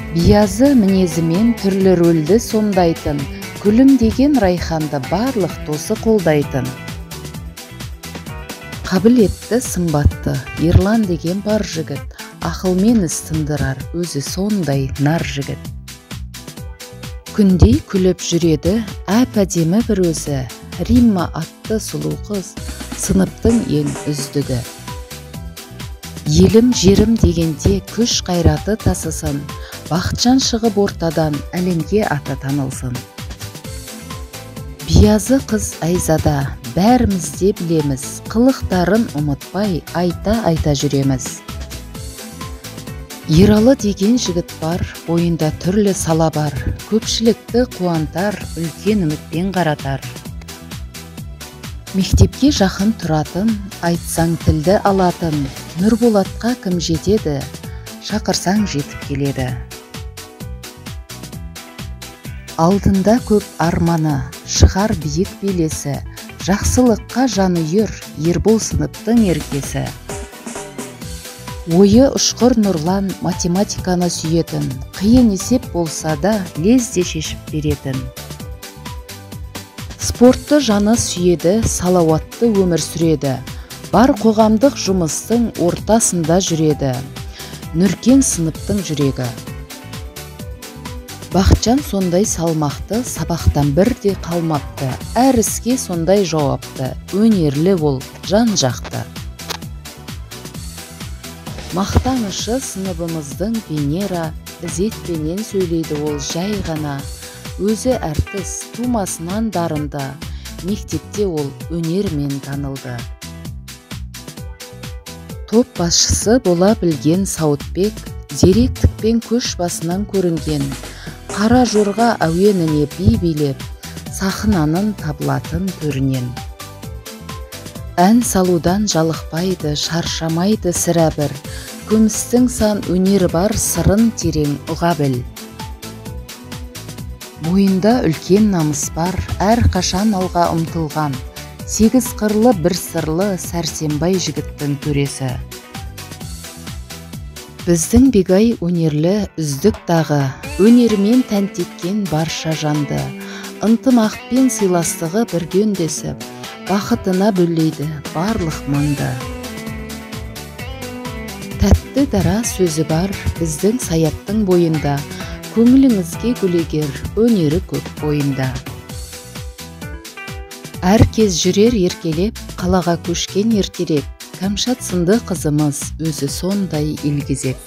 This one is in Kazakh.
Биязы мінезімен түрлі рөлді сомдайтын, күлім деген Райханды барлық досы қолдайтын. Қабілетті сымбатты, Ерлан деген бар жігіт, ақылмен іс тындырар, өзі сондай нар жігіт. Күндей күліп жүреді, әп-әдемі бір өзі, Римма атты сұлу қыз, сыныптың ең үздігі. Елім жерім дегенде күш қайраты тасысын, Бақытжан шығып ортадан әлемге аты танылсын. Биязы қыз Айзада, бәріміз де білеміз, қылықтарын ұмытпай айта жүреміз. Ералы деген жігіт бар, бойында түрлі сала бар, көпшілікті қуантар, үлкен үмітпен қаратар. Мектепке жақын тұратын, айтсаң тілді алатын, Нұрболатқа кім жетеді, шақырсаң жетіп келеді. Алдында көп арманы, шығар биік белесі, жақсылыққа жаны үйір, Ербол сыныптың еркесі. Ойы ұшқыр Нұрлан математиканы сүйетін, қиын есеп болса да лезде шешіп беретін. Спортты жаны сүйеді, салауатты өмір сүреді, бар қоғамдық жұмыстың ортасында жүреді. Нүркен сыныптың жүрегі. Бақытжан сондай салмақты, сабақтан бірде қалмапты, әр іске сондай жауапты, өнерлі ол, жан жақты. Мақтанышы сыныбымыздың Венера, ізетпенен сөйлейді ол жай ғана, өзі әртіс, тумасынан дарынды, мектепте ол өнермен танылды. Топ басшысы бола білген Сауытбек, зеректікпен көш басынан көрінген, қара жорға әуеніне би билеп, сахнаның табылатын төрінен. Ән салудан жалықпайды, шаршамайды сірә бір, күмістің сан өнері бар, сырын терең ұға біл. Бойында үлкен намыс бар, әр қашан алға ұмтылған, 8 қырлы бір сырлы Сәрсенбай жігіттің төресі. Біздің Бегай өнерлі үздік дағы, өнерімен тәнтеткен барша жанды, ынтымақпен сыйластығы бірге үндесіп, бақытына бөлейді барлық маңды. Тәтті дара сөзі бар біздің Саяттың бойында, көңіліңізге гүлегер өнері көп бойында. Әр кез жүрер еркелеп, қалаға көшкен ертерек, Кәмшат сынды қызымыз өзі сондай елгезек.